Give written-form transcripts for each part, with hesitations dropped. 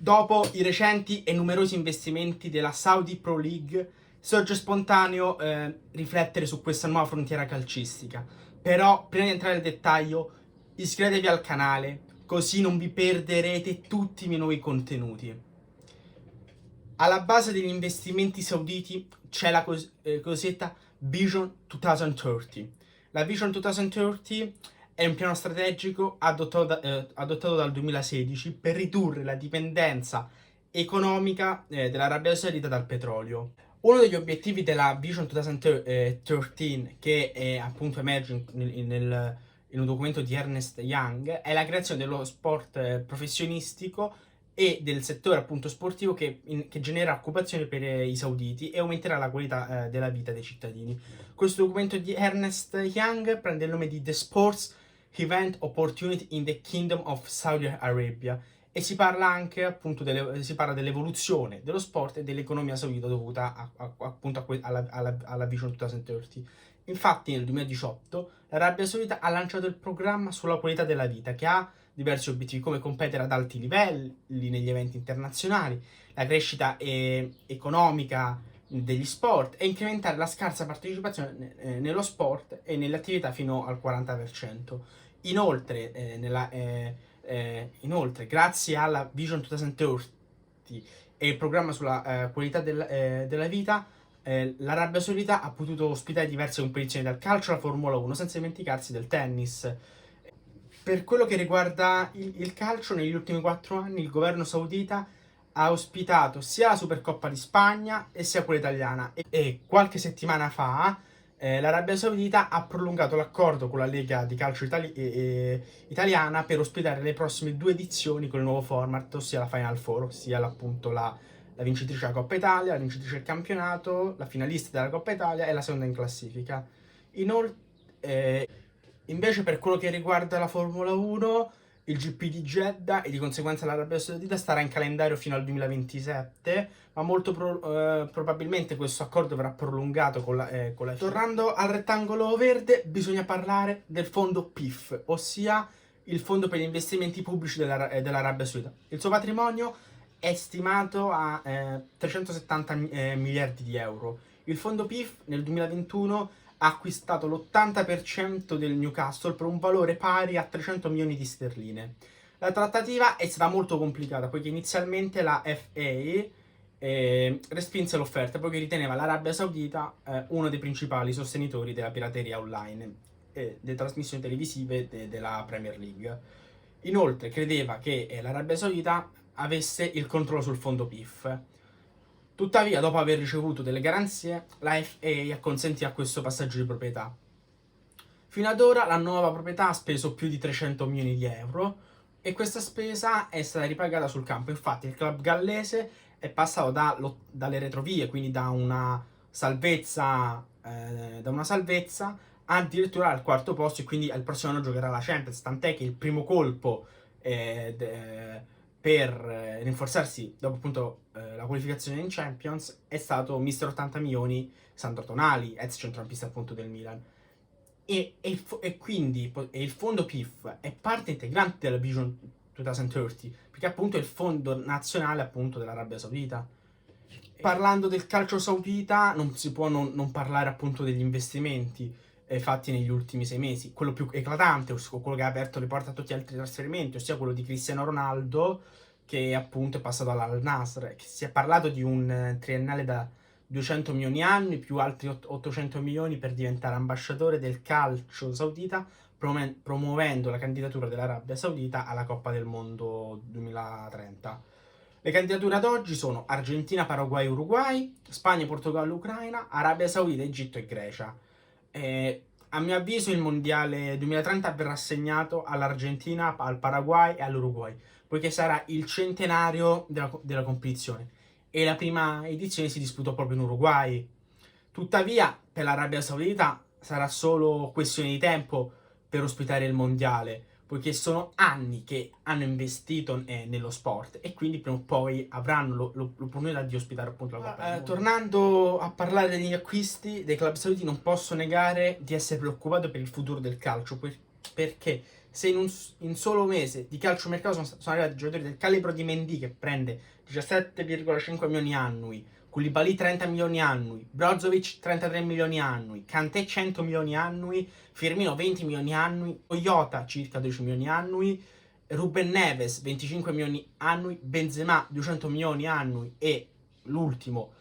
Dopo i recenti e numerosi investimenti della Saudi Pro League, sorge spontaneo riflettere su questa nuova frontiera calcistica. Però, prima di entrare nel dettaglio, iscrivetevi al canale, così non vi perderete tutti i miei nuovi contenuti. Alla base degli investimenti sauditi c'è la cosiddetta Vision 2030. La Vision 2030 è un piano strategico adottato dal 2016 per ridurre la dipendenza economica dell'Arabia Saudita dal petrolio. Uno degli obiettivi della Vision 2013, che è appunto emerge in un documento di Ernest Young, è la creazione dello sport professionistico e del settore appunto sportivo che genera occupazione per i sauditi e aumenterà la qualità della vita dei cittadini. Questo documento di Ernest Young prende il nome di The Sports Event Opportunity in the Kingdom of Saudi Arabia e si parla anche appunto dell'evoluzione dello sport e dell'economia saudita dovuta appunto alla Vision 2030. Infatti nel 2018 l'Arabia Saudita ha lanciato il programma sulla qualità della vita, che ha diversi obiettivi come competere ad alti livelli negli eventi internazionali, la crescita economica degli sport e incrementare la scarsa partecipazione nello sport e nelle attività fino al 40%. Inoltre, grazie alla Vision 2030 e il programma sulla qualità della vita, l'Arabia Saudita ha potuto ospitare diverse competizioni dal calcio alla Formula 1, senza dimenticarsi del tennis. Per quello che riguarda il calcio, negli ultimi 4 anni il governo saudita ha ospitato sia la Supercoppa di Spagna e sia quella italiana e qualche settimana fa l'Arabia Saudita ha prolungato l'accordo con la Lega di Calcio italiana per ospitare le prossime 2 edizioni con il nuovo format, ossia la Final Four, ossia appunto la vincitrice della Coppa Italia, la vincitrice del campionato, la finalista della Coppa Italia e la seconda in classifica. Invece per quello che riguarda la Formula 1, il GP di Jeddah e di conseguenza l'Arabia Saudita starà in calendario fino al 2027, ma molto probabilmente questo accordo verrà prolungato con la FIA. Tornando al rettangolo verde, bisogna parlare del fondo PIF, ossia il fondo per gli investimenti pubblici dell'Arabia Saudita. Il suo patrimonio è stimato a 370 miliardi di euro. Il fondo PIF nel 2021 ha acquistato l'80% del Newcastle per un valore pari a 300 milioni di sterline. La trattativa è stata molto complicata, poiché inizialmente la FA respinse l'offerta, poiché riteneva l'Arabia Saudita uno dei principali sostenitori della pirateria online e delle trasmissioni televisive della Premier League. Inoltre credeva che l'Arabia Saudita avesse il controllo sul fondo PIF. Tuttavia, dopo aver ricevuto delle garanzie, la FA acconsentì a questo passaggio di proprietà. Fino ad ora la nuova proprietà ha speso più di 300 milioni di euro e questa spesa è stata ripagata sul campo. Infatti il club gallese è passato dalle retrovie, quindi da una salvezza addirittura al 4º posto, e quindi al prossimo anno giocherà la Champions, tant'è che il primo colpo per rinforzarsi dopo appunto la qualificazione in Champions è stato mister 80 milioni Sandro Tonali, ex centrocampista appunto del Milan. E quindi il fondo PIF è parte integrante della Vision 2030, perché appunto è il fondo nazionale appunto dell'Arabia Saudita. Parlando del calcio saudita non si può non parlare appunto degli investimenti fatti negli ultimi 6 mesi. Quello più eclatante, quello che ha aperto le porte a tutti gli altri trasferimenti, ossia quello di Cristiano Ronaldo, che appunto è passato all'Al Nassr. Si è parlato di un triennale da 200 milioni annui più altri 800 milioni per diventare ambasciatore del calcio saudita, promuovendo la candidatura dell'Arabia Saudita alla Coppa del Mondo 2030. Le candidature ad oggi sono Argentina, Paraguay, Uruguay, Spagna, Portogallo, Ucraina, Arabia Saudita, Egitto e Grecia. A mio avviso il mondiale 2030 verrà assegnato all'Argentina, al Paraguay e all'Uruguay, poiché sarà il centenario della competizione e la prima edizione si disputò proprio in Uruguay. Tuttavia per l'Arabia Saudita sarà solo questione di tempo per ospitare il mondiale, poiché sono anni che hanno investito nello sport e quindi prima o poi avranno l'opportunità di ospitare appunto la Coppa del Mondo. Tornando a parlare degli acquisti dei club sauditi, non posso negare di essere preoccupato per il futuro del calcio, perché se in solo mese di calciomercato sono arrivati giocatori del calibro di Mendy, che prende 17,5 milioni annui, Koulibaly 30 milioni annui, Brozovic 33 milioni annui, Kanté 100 milioni annui, Firmino 20 milioni annui, Toyota circa 12 milioni annui, Ruben Neves 25 milioni annui, Benzema 200 milioni annui e l'ultimo,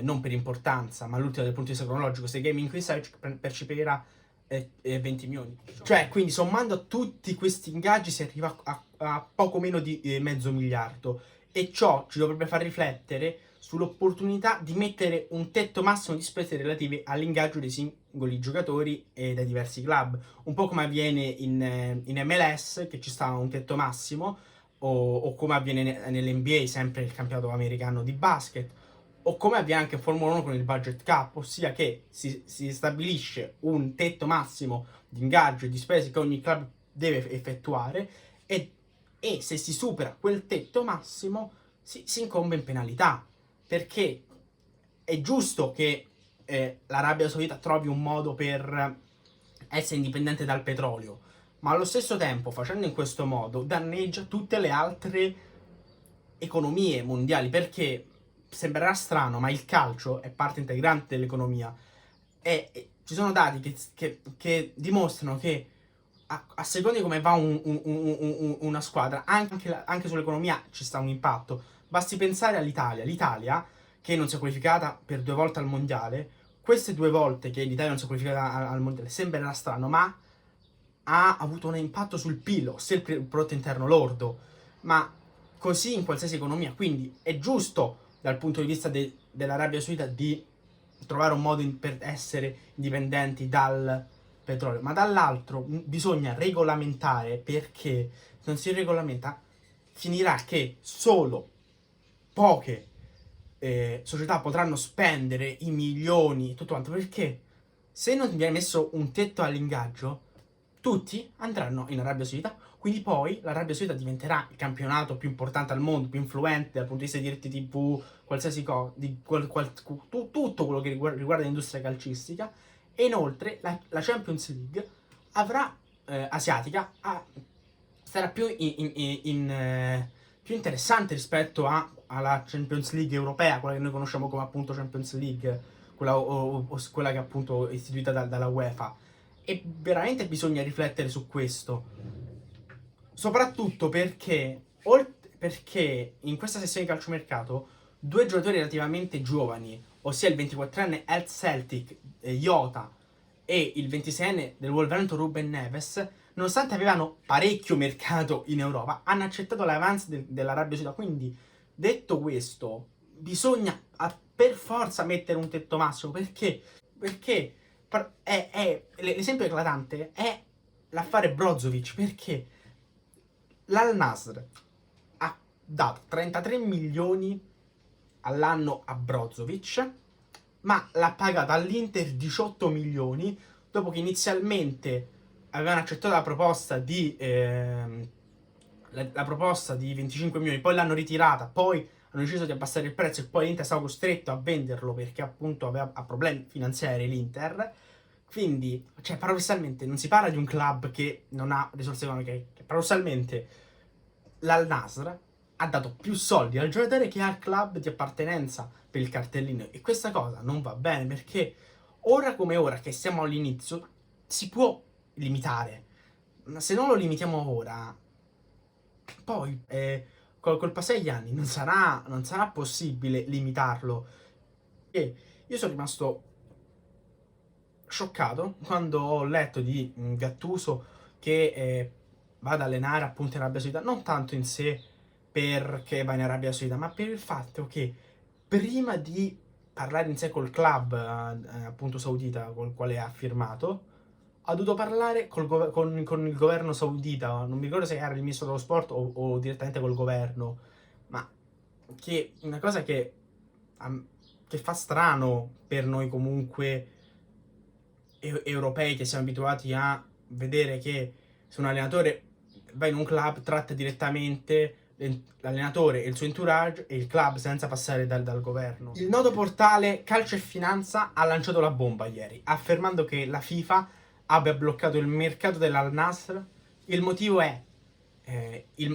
non per importanza, ma l'ultimo dal punto di vista cronologico, se Gaming Research percepirà 20 milioni. Cioè, quindi sommando tutti questi ingaggi si arriva a poco meno di mezzo miliardo, e ciò ci dovrebbe far riflettere sull'opportunità di mettere un tetto massimo di spese relative all'ingaggio dei singoli giocatori e dai diversi club, un po' come avviene in MLS, che ci sta un tetto massimo, o come avviene nell'NBA, sempre il campionato americano di basket, o come avviene anche in Formula 1 con il budget cap, ossia che si stabilisce un tetto massimo di ingaggio e di spese che ogni club deve effettuare, e se si supera quel tetto massimo si incombe in penalità, perché è giusto che l'Arabia Saudita trovi un modo per essere indipendente dal petrolio, ma allo stesso tempo, facendo in questo modo, danneggia tutte le altre economie mondiali, perché sembrerà strano, ma il calcio è parte integrante dell'economia, e ci sono dati che dimostrano che a seconda di come va una squadra, anche sull'economia ci sta un impatto. Basti pensare all'Italia. L'Italia, che non si è qualificata per 2 volte al mondiale, queste 2 volte che l'Italia non si è qualificata al mondiale, sembrerà strano, ma ha avuto un impatto sul PIL, ossia il prodotto interno lordo, ma così in qualsiasi economia. Quindi è giusto dal punto di vista dell'Arabia Saudita di trovare un modo per essere indipendenti dal petrolio, ma dall'altro bisogna regolamentare, perché se non si regolamenta finirà che solo poche società potranno spendere i milioni e tutto quanto, perché se non viene messo un tetto all'ingaggio tutti andranno in Arabia Saudita, quindi poi l'Arabia Saudita diventerà il campionato più importante al mondo, più influente dal punto di vista di diritti TV, qualsiasi cosa, tutto quello che riguarda l'industria calcistica, e inoltre la Champions League avrà asiatica sarà più più interessante rispetto alla Champions League europea, quella che noi conosciamo come appunto Champions League, quella, o quella che è appunto istituita dalla UEFA. E veramente bisogna riflettere su questo, soprattutto perché in questa sessione di calciomercato 2 giocatori relativamente giovani, ossia il 24enne Health Celtic Jota e il 26enne del Wolverhampton Ruben Neves, nonostante avevano parecchio mercato in Europa, hanno accettato l'avance dell'Arabia Saudita. Quindi, detto questo, bisogna per forza mettere un tetto massimo, perché l'esempio eclatante è l'affare Brozovic, perché l'Al Nassr ha dato 33 milioni all'anno a Brozovic, ma l'ha pagata all'Inter 18 milioni, dopo che inizialmente avevano accettato la proposta di 25 milioni, poi l'hanno ritirata, poi hanno deciso di abbassare il prezzo, e poi l'Inter è stato costretto a venderlo perché appunto ha problemi finanziari l'Inter. Quindi, cioè, paradossalmente non si parla di un club che non ha risorse economiche, che paradossalmente l'Al Nassr ha dato più soldi al giocatore che al club di appartenenza per il cartellino, e questa cosa non va bene, perché ora come ora che siamo all'inizio si può limitare, ma se non lo limitiamo ora, poi col passare degli anni non sarà possibile limitarlo. E io sono rimasto scioccato quando ho letto di Gattuso che va ad allenare appunto in Arabia Saudita, non tanto in sé perché va in Arabia Saudita, ma per il fatto che prima di parlare in sé col club appunto saudita col quale ha firmato, ha dovuto parlare con il governo saudita, non mi ricordo se era il ministro dello sport o direttamente col governo, ma che una cosa che fa strano per noi comunque europei, che siamo abituati a vedere che se un allenatore va in un club tratta direttamente l'allenatore e il suo entourage e il club senza passare dal governo. Il noto portale Calcio e Finanza ha lanciato la bomba ieri, affermando che la FIFA abbia bloccato il mercato dell'Al Nassr Il motivo è,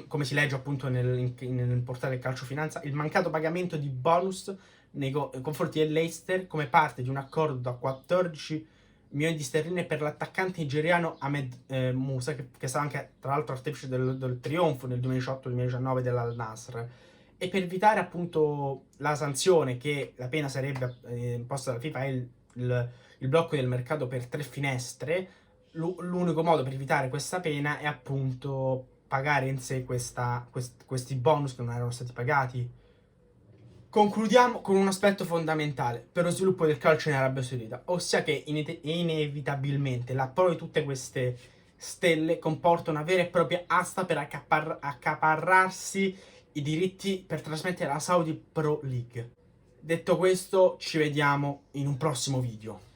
come si legge appunto nel portale Calcio Finanza, il mancato pagamento di bonus nei confronti dell'Leicester come parte di un accordo da 14 milioni di sterline per l'attaccante nigeriano Ahmed Musa, che è stato anche tra l'altro artefice del trionfo nel 2018-2019 dell'Al Nassr. E per evitare appunto la sanzione, che la pena sarebbe imposta dalla FIFA, è il blocco del mercato per 3 finestre. L'unico modo per evitare questa pena è appunto pagare in sé questi bonus che non erano stati pagati. Concludiamo con un aspetto fondamentale per lo sviluppo del calcio in Arabia Saudita, ossia che inevitabilmente l'approdo di tutte queste stelle comporta una vera e propria asta per accaparrarsi i diritti per trasmettere la Saudi Pro League. Detto questo, ci vediamo in un prossimo video.